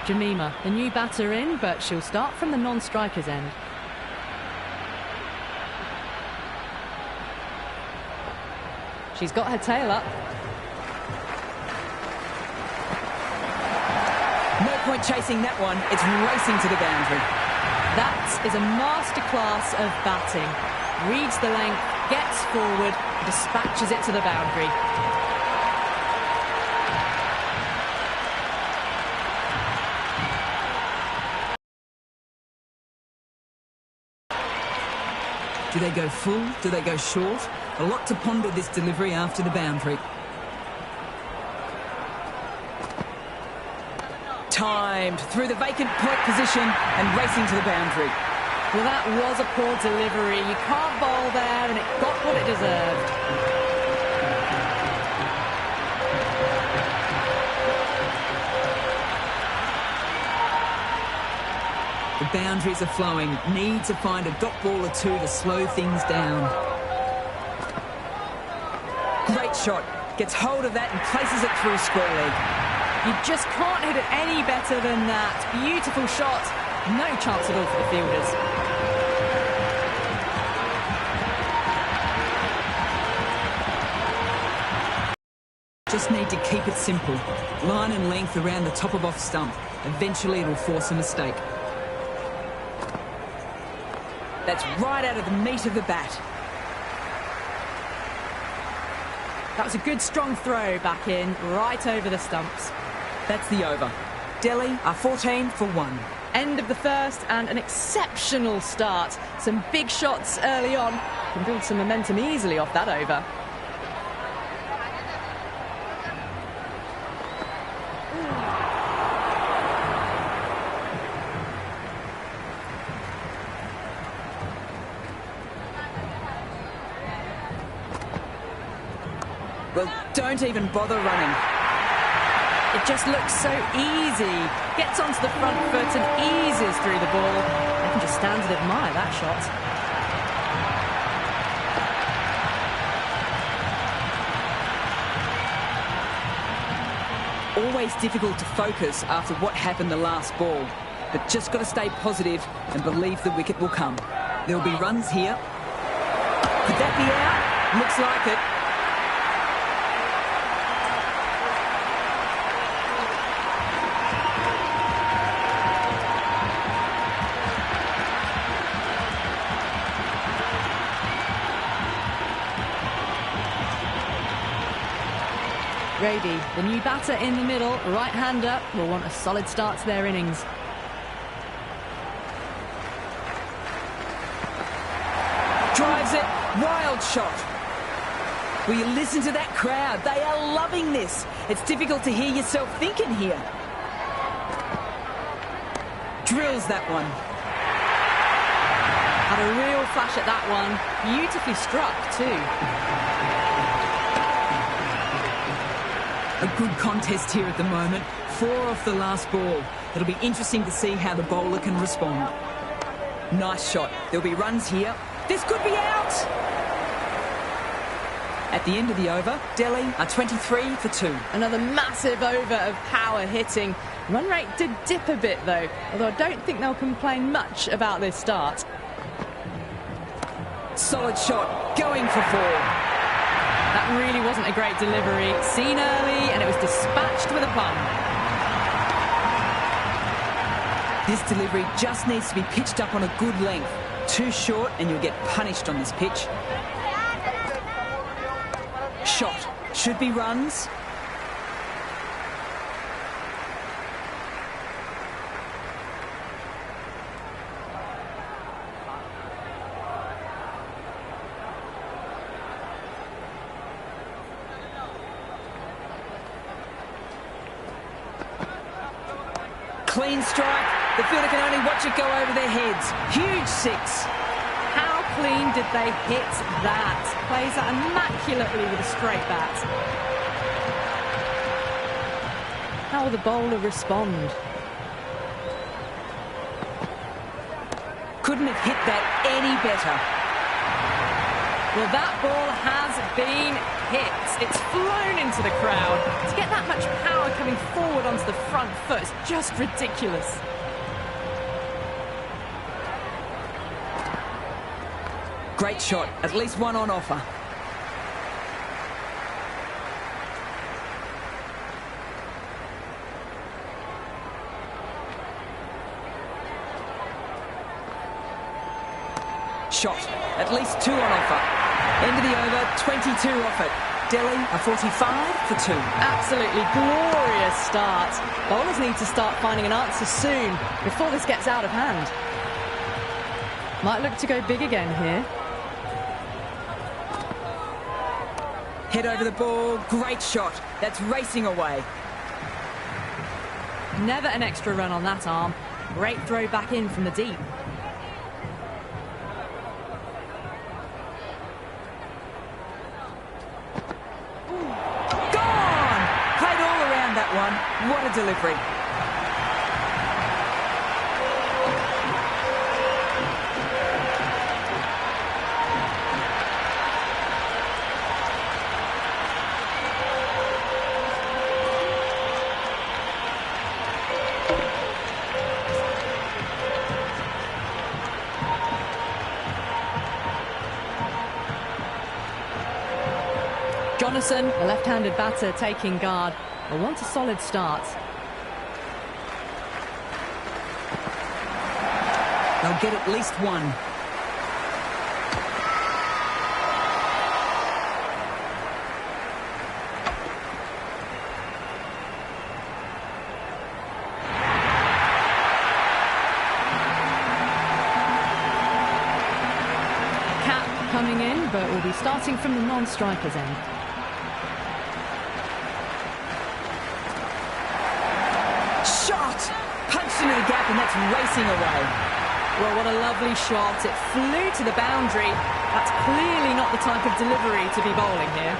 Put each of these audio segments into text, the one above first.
Jemima, the new batter in, but she'll start from the non-striker's end. She's got her tail up. No point chasing that one. It's racing to the boundary. That is a masterclass of batting. Reads the length, gets forward, dispatches it to the boundary. Do they go full? Do they go short? A lot to ponder this delivery after the boundary. Timed through the vacant point position and racing to the boundary. Well, that was a poor delivery. You can't bowl there, and it got what it deserved. The boundaries are flowing. Need to find a dot ball or two to slow things down. Great shot. Gets hold of that and places it through square leg. You just can't hit it any better than that. Beautiful shot. No chance at all for the fielders. Just need to keep it simple. Line and length around the top of off stump. Eventually it'll force a mistake. That's right out of the meat of the bat. That was a good strong throw back in, right over the stumps. That's the over. Delhi are 14 for 1. End of the first and an exceptional start. Some big shots early on. Can build some momentum easily off that over. Well, don't even bother running. It just looks so easy. Gets onto the front foot and eases through the ball. I can just stand and admire that shot. Always difficult to focus after what happened the last ball. But just got to stay positive and believe the wicket will come. There'll be runs here. Could that be out? Looks like it. Grady, the new batter in the middle, right-hander, will want a solid start to their innings. Drives it, wild shot. Will you listen to that crowd? They are loving this. It's difficult to hear yourself thinking here. Drills that one. Had a real flash at that one. Beautifully struck too. A good contest here at the moment. 4 off the last ball. It'll be interesting to see how the bowler can respond. Nice shot. There'll be runs here. This could be out! At the end of the over, Delhi are 23 for 2. Another massive over of power hitting. Run rate did dip a bit though, although I don't think they'll complain much about this start. Solid shot. Going for 4. That really wasn't a great delivery. Seen early, and it was dispatched with a bum. This delivery just needs to be pitched up on a good length. Too short, and you'll get punished on this pitch. Shot. Should be runs. Clean strike. The fielder can only watch it go over their heads. Huge 6. How clean did they hit that? Plays that immaculately with a straight bat. How will the bowler respond? Couldn't have hit that any better. Well, that ball has been hit. It's flown into the crowd. To get that much power coming forward onto the front foot is just ridiculous. Great shot. At least one on offer. Shot. At least two on offer. End of the over, 22 off it. Delhi a 45 for two. Absolutely glorious start. Bowlers need to start finding an answer soon before this gets out of hand. Might look to go big again here. Head over the ball. Great shot. That's racing away. Never an extra run on that arm. Great throw back in from the deep. What a delivery. Jonathan, the left-handed batter, taking guard. They want a solid start. They'll get at least one. Cap coming in, but will be starting from the non-strikers end. Punched into the gap, and that's racing away. Well, what a lovely shot. It flew to the boundary. That's clearly not the type of delivery to be bowling here.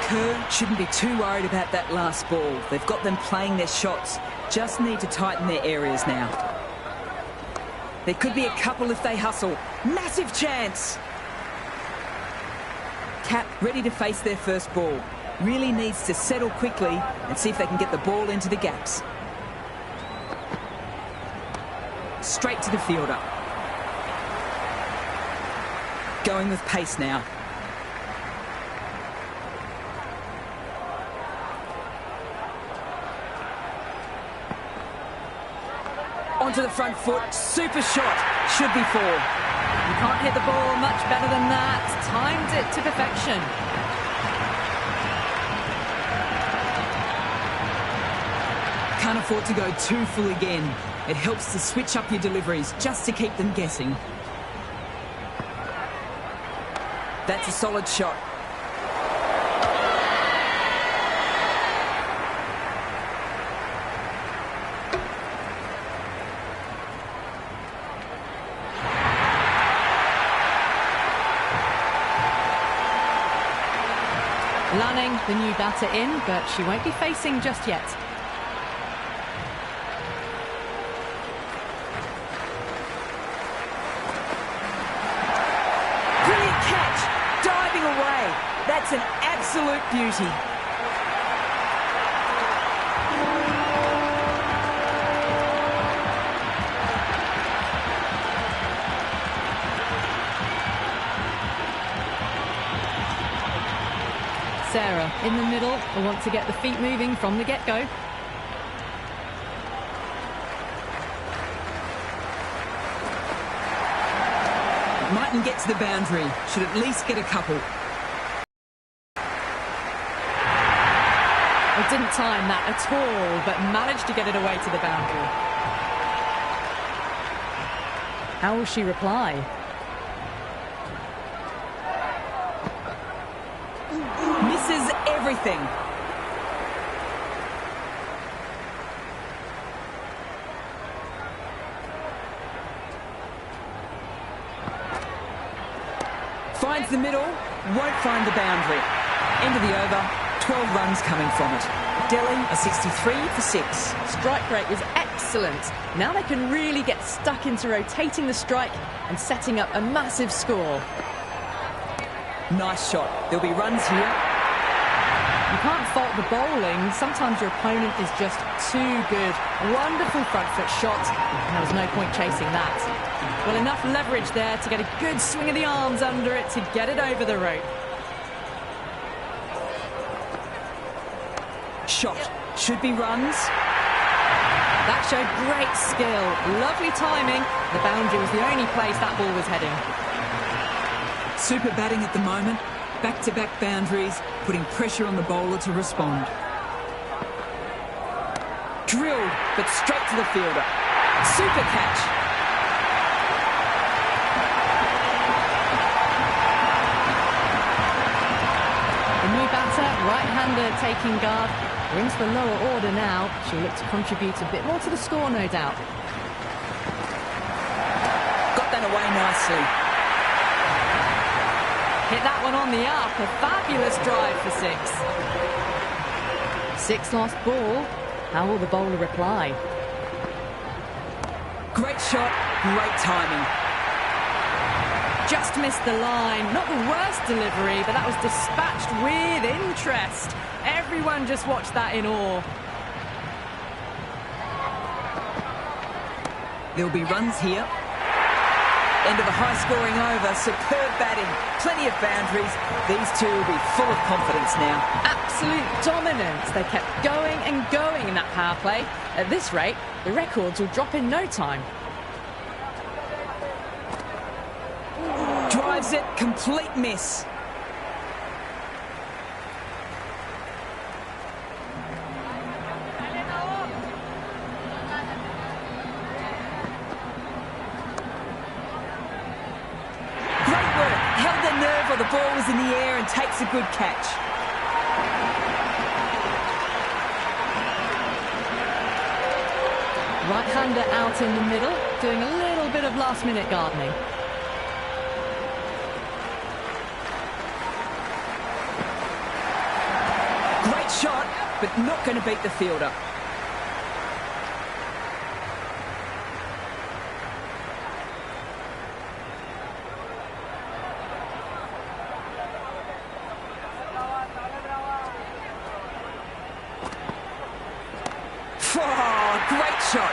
Kerr shouldn't be too worried about that last ball. They've got them playing their shots. Just need to tighten their areas now. There could be a couple if they hustle. Massive chance. Cap ready to face their first ball. Really needs to settle quickly and see if they can get the ball into the gaps. Straight to the fielder. Going with pace now. Onto the front foot. Super shot. Should be four. You can't hit the ball much better than that. Timed it to perfection. Can't afford to go too full again. It helps to switch up your deliveries just to keep them guessing. That's a solid shot. Lanning, the new batter in, but she won't be facing just yet. Brilliant catch, diving away. That's an absolute beauty. Sarah in the middle will want to get the feet moving from the get-go. Mightn't get to the boundary. Should at least get a couple. It didn't time that at all, but managed to get it away to the boundary. How will she reply? Misses everything. Finds the middle, won't find the boundary. End of the over, 12 runs coming from it. Delhi a 63 for 6. Strike rate was excellent. excellent. Now they can really get stuck into rotating the strike and setting up a massive score. Nice shot. There'll be runs here. You can't fault the bowling. Sometimes your opponent is just too good. Wonderful front foot shot. There was no point chasing that. Well, enough leverage there to get a good swing of the arms under it to get it over the rope. Shot. Should be runs. That showed great skill. Lovely timing. The boundary was the only place that ball was heading. Super batting at the moment. Back-to-back boundaries, putting pressure on the bowler to respond. Drilled, but straight to the fielder. Super catch. The new batter, right-hander taking guard. We're into the lower order now. She'll look to contribute a bit more to the score, no doubt. Got that away nicely. Hit that one on the up. A fabulous drive for 6. 6 lost ball. How will the bowler reply? Great shot, great timing. Just missed the line. Not the worst delivery, but that was dispatched with interest. Everyone just watched that in awe. There'll be runs here. End of a high-scoring over. Superb batting. Plenty of boundaries. These two will be full of confidence now. Absolute dominance. They kept going and going in that power play. At this rate, the records will drop in no time. Drives it. Complete miss. The ball was in the air and takes a good catch. Right-hander out in the middle, doing a little bit of last-minute gardening. Great shot, but not going to beat the fielder. Great shot.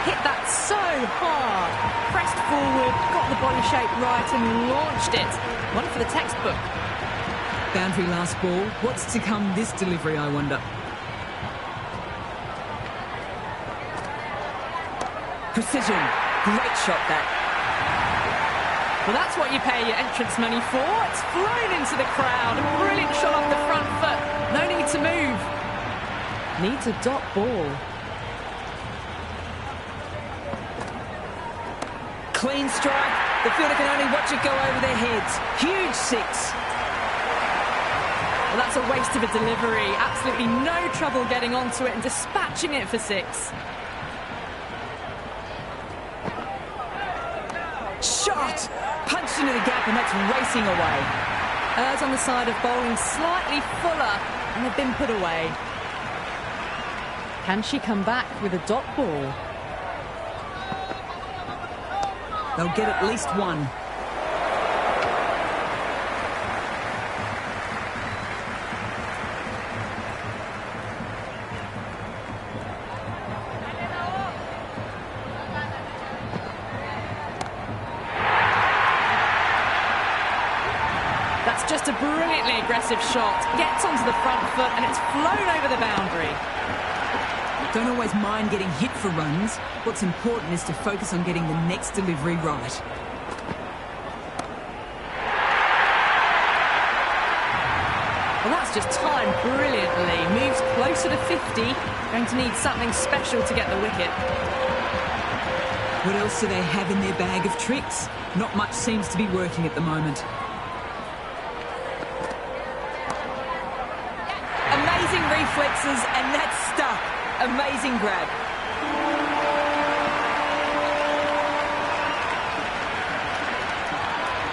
Hit that so hard. Pressed forward, got the body shape right and launched it. One for the textbook. Boundary last ball. What's to come this delivery, I wonder? Precision. Great shot, that. Well, that's what you pay your entrance money for. It's flown into the crowd. A brilliant shot off the front foot. No need to move. Needs a dot ball. Clean strike. The fielder can only watch it go over their heads. Huge 6. Well, that's a waste of a delivery. Absolutely no trouble getting onto it and dispatching it for 6. Shot! Punched into the gap and that's racing away. Errs on the side of bowling slightly fuller and they've been put away. Can she come back with a dot ball? They'll get at least one. That's just a brilliantly aggressive shot. Gets onto the front foot and it's flown over the boundary. Don't always mind getting hit for runs. What's important is to focus on getting the next delivery right. Well, that's just timed brilliantly. Moves closer to 50. Going to need something special to get the wicket. What else do they have in their bag of tricks? Not much seems to be working at the moment. Amazing reflexes, and that's stuck. Amazing grab.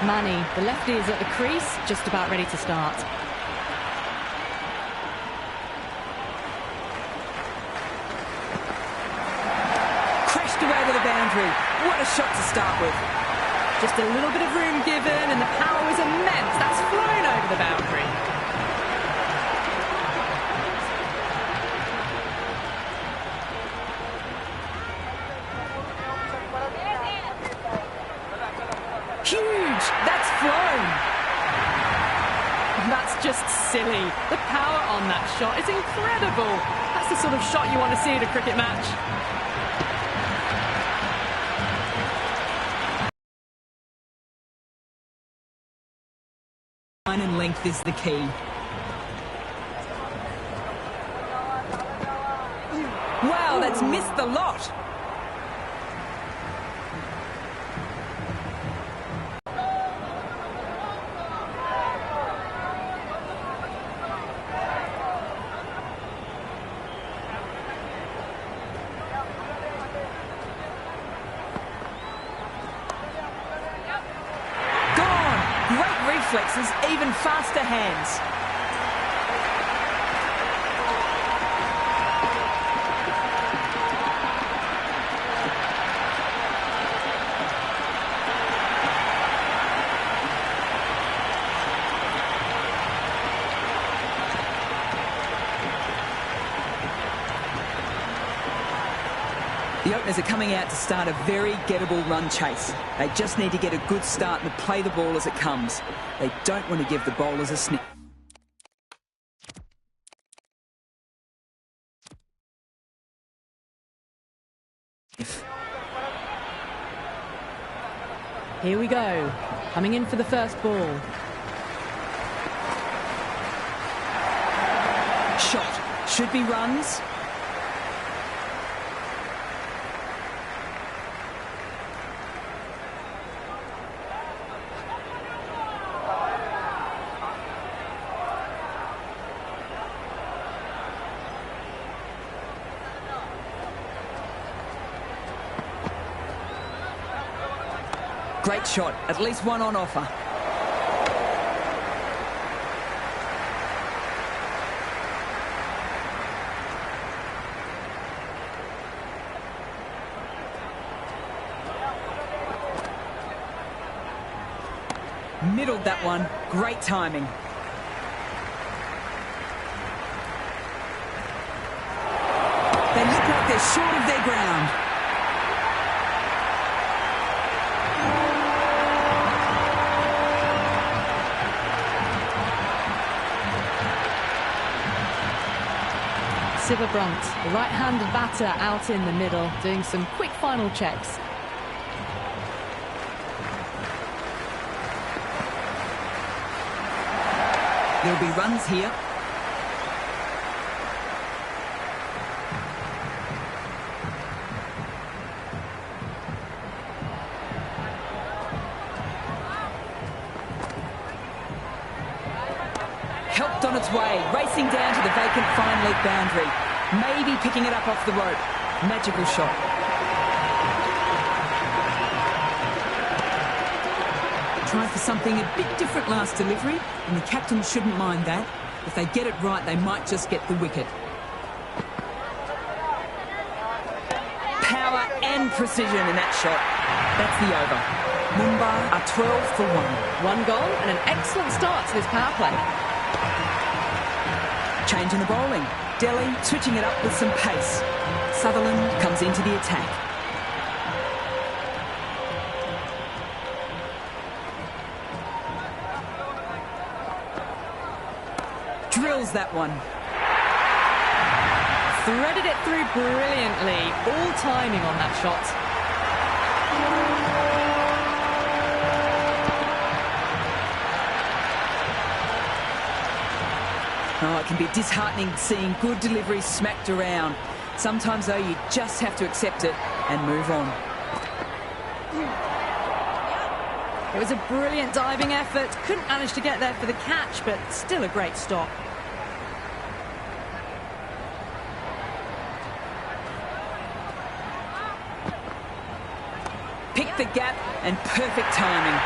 Manny, the lefty is at the crease, just about ready to start. boundary. What a shot to start with. Just a little bit of room given, and the power was immense. That's flown over the boundary. Huge! That's flown! That's just silly. The power on that shot is incredible. That's the sort of shot you want to see at a cricket match. Line and length is the key. Wow, that's missed the lot. Reflexes, even faster hands. The openers are coming out to start a very gettable run chase. They just need to get a good start and play the ball as it comes. They don't want to give the bowlers a sniff. Here we go. Coming in for the first ball. Shot. Should be runs. Great shot, at least one on offer. Middled that one, great timing. They look like they're short of their ground. Brunt, the right-handed batter out in the middle, doing some quick final checks. There'll be runs here. Helped on its way, racing down to the vacant fine leg boundary. Maybe picking it up off the rope. Magical shot. Tried for something a bit different last delivery, and the captain shouldn't mind that. If they get it right, they might just get the wicket. Power and precision in that shot. That's the over. Mumbai are 12 for 1. One goal and an excellent start to this power play. Change in the bowling. Delhi switching it up with some pace. Sutherland comes into the attack. Drills that one. Threaded it through brilliantly. All timing on that shot. Oh, it can be disheartening seeing good delivery smacked around. Sometimes, though, you just have to accept it and move on. It was a brilliant diving effort. Couldn't manage to get there for the catch, but still a great stop. Picked the gap and perfect timing.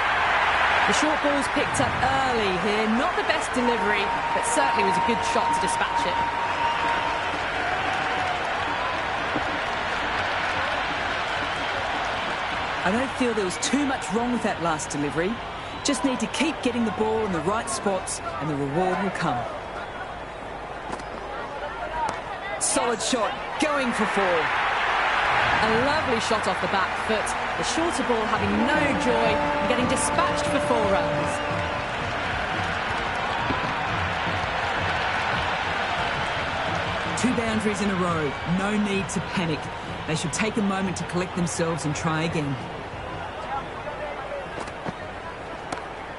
The short ball's picked up early here. Not the best delivery, but certainly was a good shot to dispatch it. I don't feel there was too much wrong with that last delivery. Just need to keep getting the ball in the right spots and the reward will come. Solid shot, going for 4. A lovely shot off the back foot. The shorter ball having no joy and getting dispatched for 4 runs. Two boundaries in a row. No need to panic. They should take a moment to collect themselves and try again.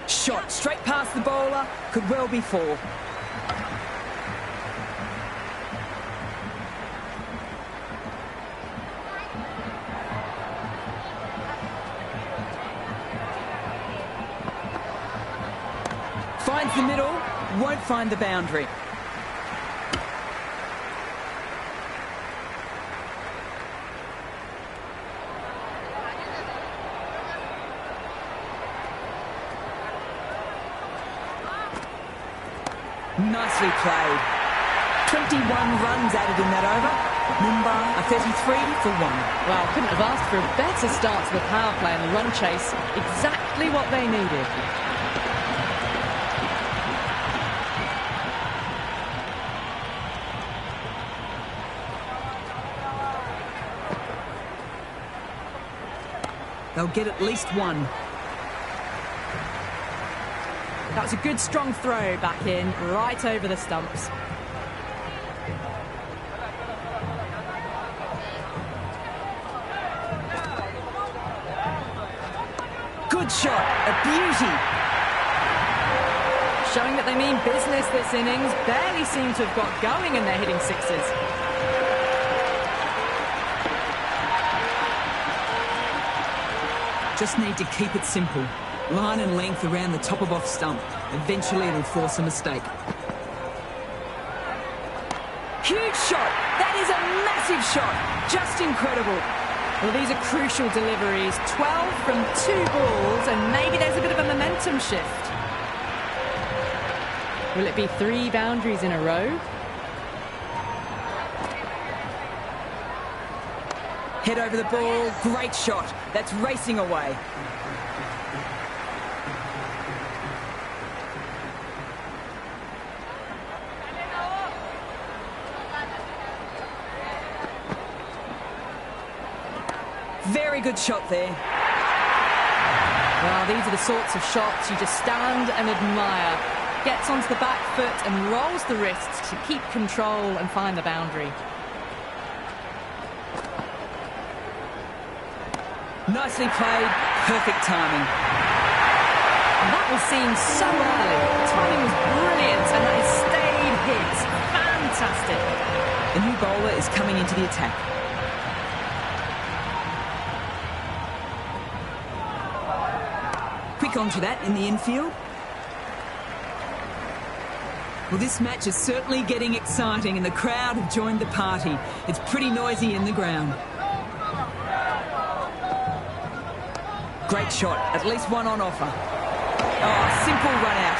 Shot straight past the bowler. Could well be 4. Finds the middle, won't find the boundary. Nicely played. 21 runs added in that over. Mumbai are 33 for 1. Well, couldn't have asked for a better start to the power play and the run chase. Exactly what they needed. They'll get at least 1. That was a good strong throw back in, right over the stumps. Good shot, a beauty. Showing that they mean business this innings. Barely seem to have got going and they're hitting 6s. Just need to keep it simple. Line and length around the top of off stump. Eventually it'll force a mistake. Huge shot! That is a massive shot! Just incredible. Well, these are crucial deliveries. 12 from 2 balls, and maybe there's a bit of a momentum shift. Will it be 3 boundaries in a row? Head over the ball, great shot. That's racing away. Very good shot there. Well, these are the sorts of shots you just stand and admire. Gets onto the back foot and rolls the wrists to keep control and find the boundary. Nicely played, perfect timing. And that was seen so early. The timing was brilliant and that is stayed hit. Fantastic. The new bowler is coming into the attack. Quick onto that in the infield. Well, this match is certainly getting exciting and the crowd have joined the party. It's pretty noisy in the ground. Great shot, at least 1 on offer. Oh, simple run out.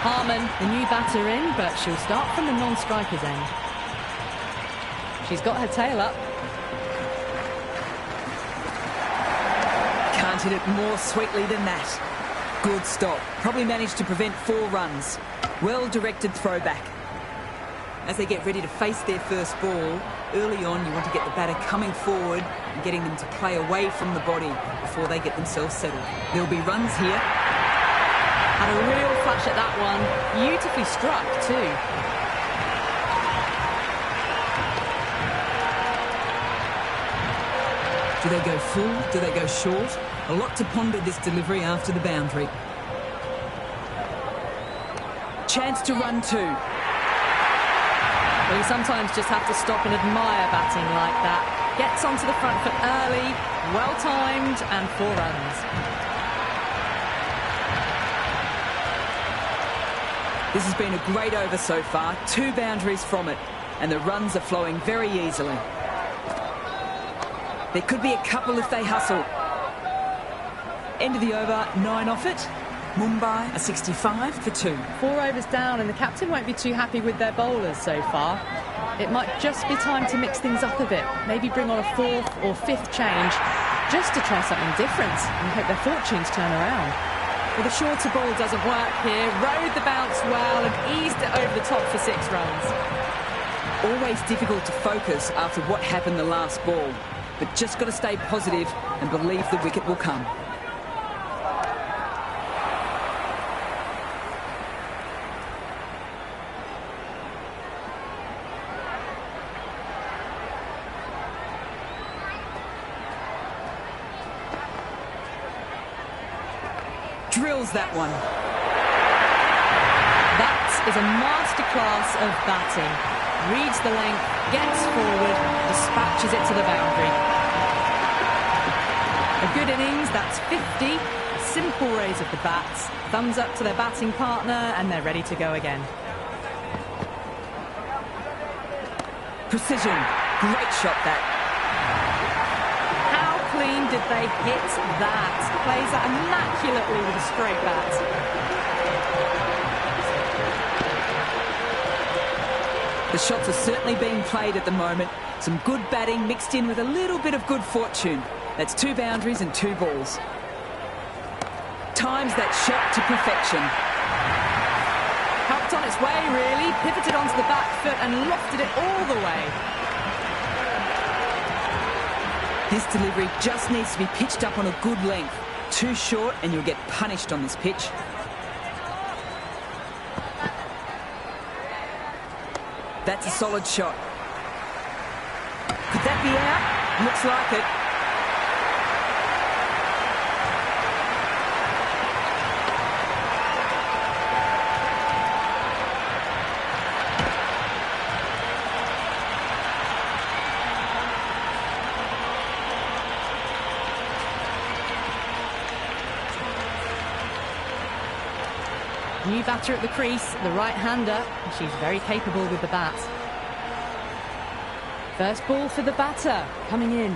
Harman, the new batter in, but she'll start from the non-striker's end. She's got her tail up. Can't hit it more sweetly than that. Good stop. Probably managed to prevent 4 runs. Well-directed throwback. As they get ready to face their first ball, early on you want to get the batter coming forward and getting them to play away from the body before they get themselves settled. There'll be runs here. Had a real flash at that one. Beautifully struck too. Do they go full? Do they go short? A lot to ponder this delivery after the boundary. Chance to run 2. Well, you sometimes just have to stop and admire batting like that. Gets onto the front foot early, well-timed, and 4 runs. This has been a great over so far. 2 boundaries from it, and the runs are flowing very easily. There could be a couple if they hustle. End of the over, 9 off it. Mumbai, a 65 for 2. 4 overs down, and the captain won't be too happy with their bowlers so far. It might just be time to mix things up a bit. Maybe bring on a 4th or 5th change just to try something different and hope their fortunes turn around. Well, the shorter ball doesn't work here. Rode the bounce well and eased it over the top for 6 runs. Always difficult to focus after what happened the last ball, but just got to stay positive and believe the wicket will come. Drills that one. That is a masterclass of batting. Reads the length, gets forward, dispatches it to the boundary. A good innings, that's 50. A simple raise of the bats. Thumbs up to their batting partner, and they're ready to go again. Precision. Great shot that. How clean did they hit that? Plays that immaculately with a straight bat. The shots are certainly being played at the moment. Some good batting mixed in with a little bit of good fortune. That's 2 boundaries and 2 balls. Times that shot to perfection. Helped on its way, really. Pivoted onto the back foot and lofted it all the way. This delivery just needs to be pitched up on a good length. Too short and you'll get punished on this pitch. That's a solid shot. Could that be out? Looks like it. New batter at the crease, the right-hander. She's very capable with the bat. First ball for the batter, coming in.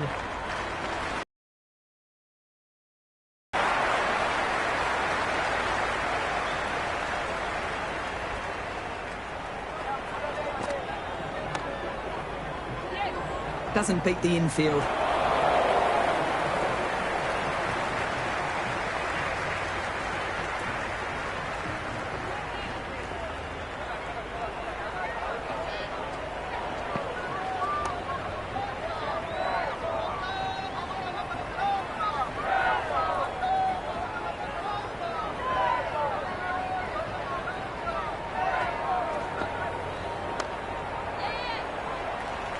Doesn't beat the infield.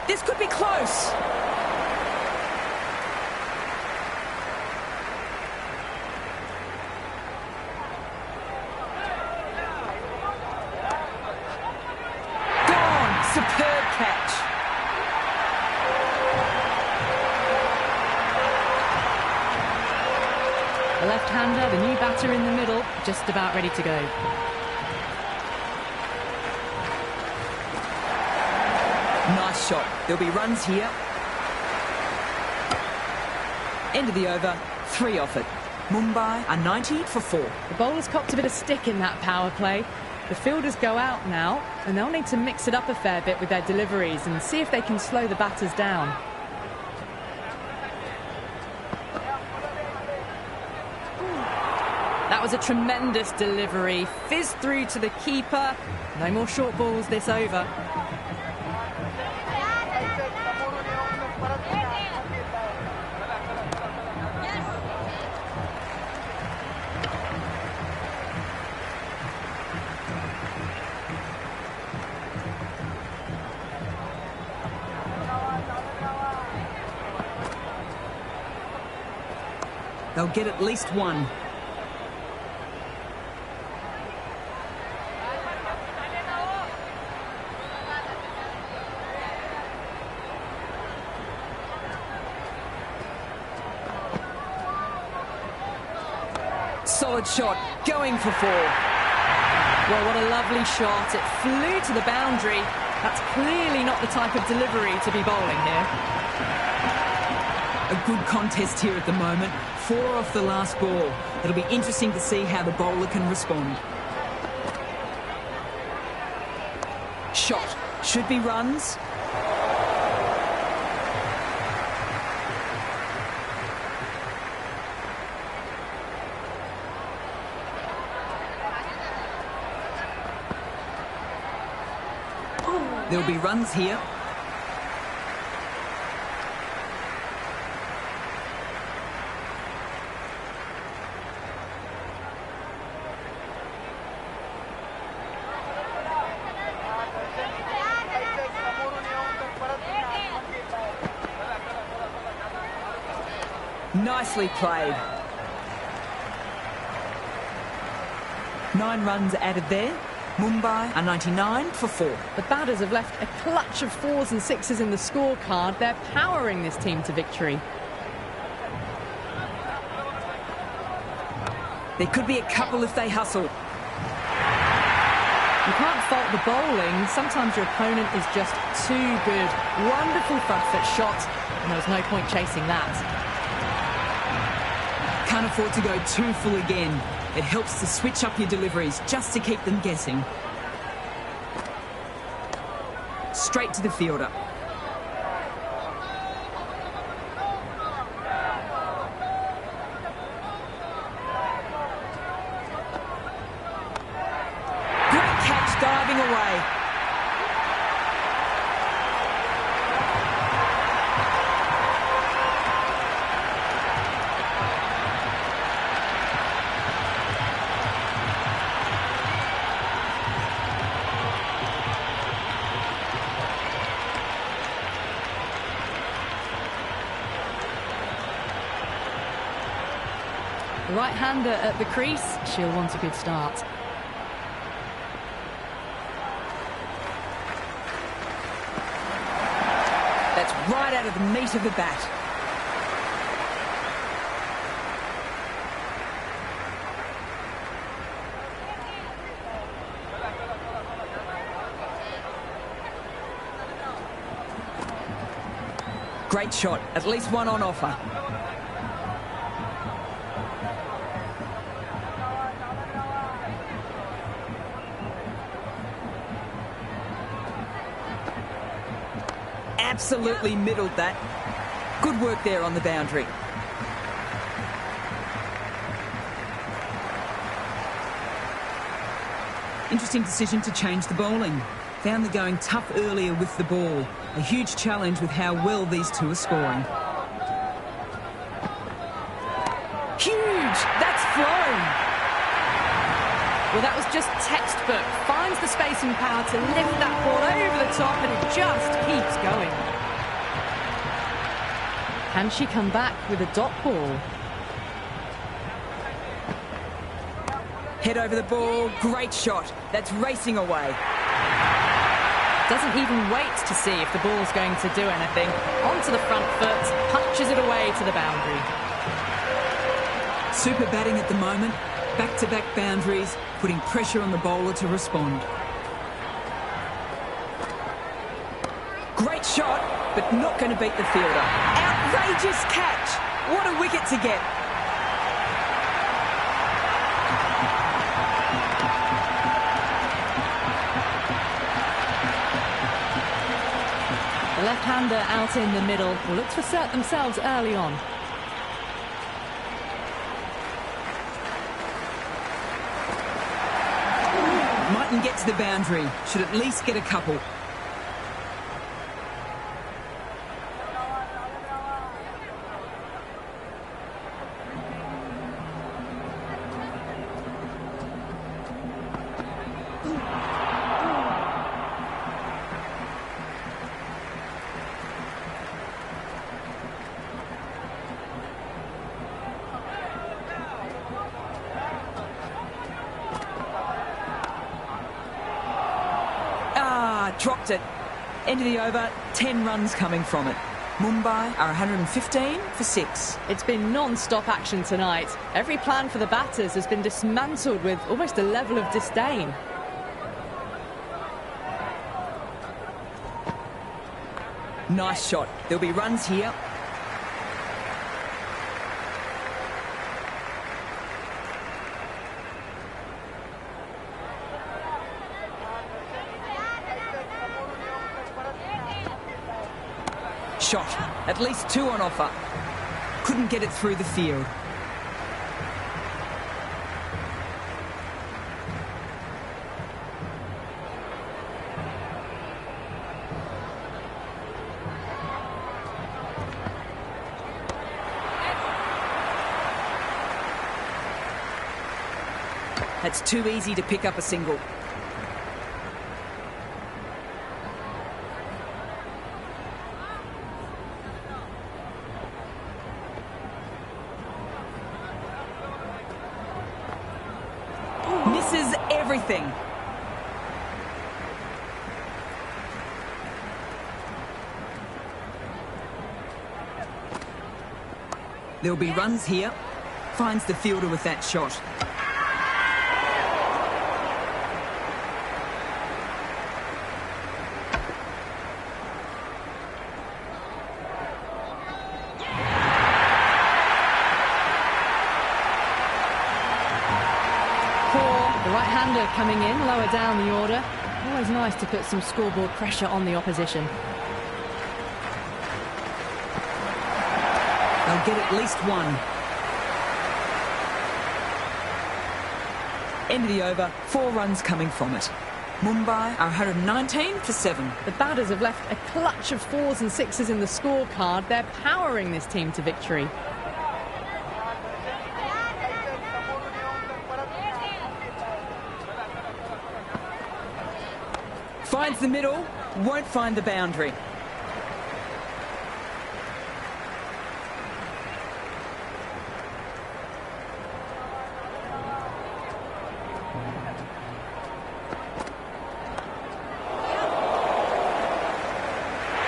This could be close. Gone. Superb catch. The left-hander, the new batter in the middle, just about ready to go. Nice shot. There'll be runs here. End of the over, 3 off it. Mumbai are 90 for 4. The bowlers copped a bit of stick in that power play. The fielders go out now, and they'll need to mix it up a fair bit with their deliveries and see if they can slow the batters down. That was a tremendous delivery. Fizzed through to the keeper. No more short balls this over. They'll get at least 1. Solid shot, going for 4. Well, what a lovely shot. It flew to the boundary. That's clearly not the type of delivery to be bowling here. A good contest here at the moment. 4 off the last ball. It'll be interesting to see how the bowler can respond. Shot. Should be runs. There'll be runs here. Nicely played. 9 runs added there. Mumbai are 99 for 4. The batters have left a clutch of 4s and 6s in the scorecard. They're powering this team to victory. There could be a couple if they hustle. You can't fault the bowling. Sometimes your opponent is just too good. Wonderful front foot shot, and there was no point chasing that. Can't afford to go too full again. It helps to switch up your deliveries just to keep them guessing. Straight to the fielder. Great catch, diving away. The right-hander at the crease, she'll want a good start. That's right out of the meat of the bat. Great shot, at least one on offer. Absolutely middled that. Good work there on the boundary. Interesting decision to change the bowling. Found the going tough earlier with the ball. A huge challenge with how well these two are scoring. Huge! That's flown! Well, that was just textbook. Finds the space and power to lift that ball over the top, and it just keeps going. Can she come back with a dot ball? Head over the ball. Great shot. That's racing away. Doesn't even wait to see if the ball's going to do anything. Onto the front foot, punches it away to the boundary. Super batting at the moment. Back-to-back boundaries, putting pressure on the bowler to respond. Great shot, but not going to beat the fielder. Outrageous catch! What a wicket to get. The left-hander out in the middle will look to assert themselves early on. Mightn't get to the boundary. Should at least get a couple. Dropped it. End of the over, 10 runs coming from it. Mumbai are 115 for 6. It's been non-stop action tonight. Every plan for the batters has been dismantled with almost a level of disdain. Nice shot. There'll be runs here. shot. At least 2 on offer. Couldn't get it through the field. That's too easy to pick up a single. Misses everything. There'll be runs here. Finds the fielder with that shot. The right-hander coming in, lower down the order. Always nice to put some scoreboard pressure on the opposition. They'll get at least 1. End of the over, 4 runs coming from it. Mumbai are 119 for 7. The batters have left a clutch of 4s and 6s in the scorecard. They're powering this team to victory. Finds the middle, won't find the boundary.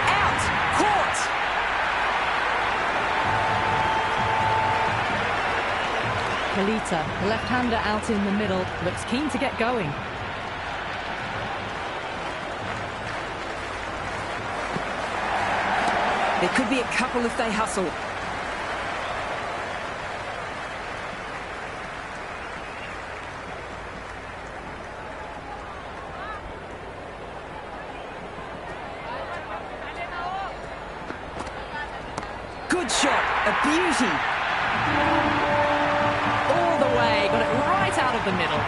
Out! Caught! Kalita, the left-hander out in the middle, looks keen to get going. There could be a couple if they hustle. Good shot, a beauty. All the way, got it right out of the middle.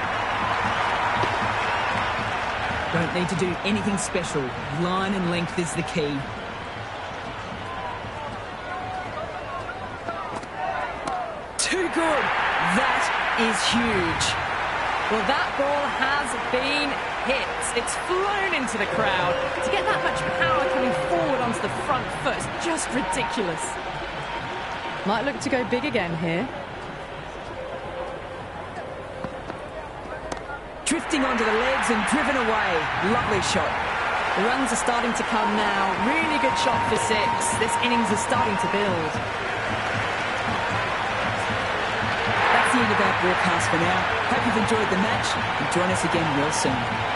Don't need to do anything special. Line and length is the key. Too good. That is huge. Well, that ball has been hit. It's flown into the crowd. To get that much power coming forward onto the front foot is just ridiculous. Might look to go big again here. Drifting onto the legs and driven away. Lovely shot. The runs are starting to come now. Really good shot for 6. This innings is starting to build. That's the end of our broadcast for now. Hope you've enjoyed the match and join us again real soon.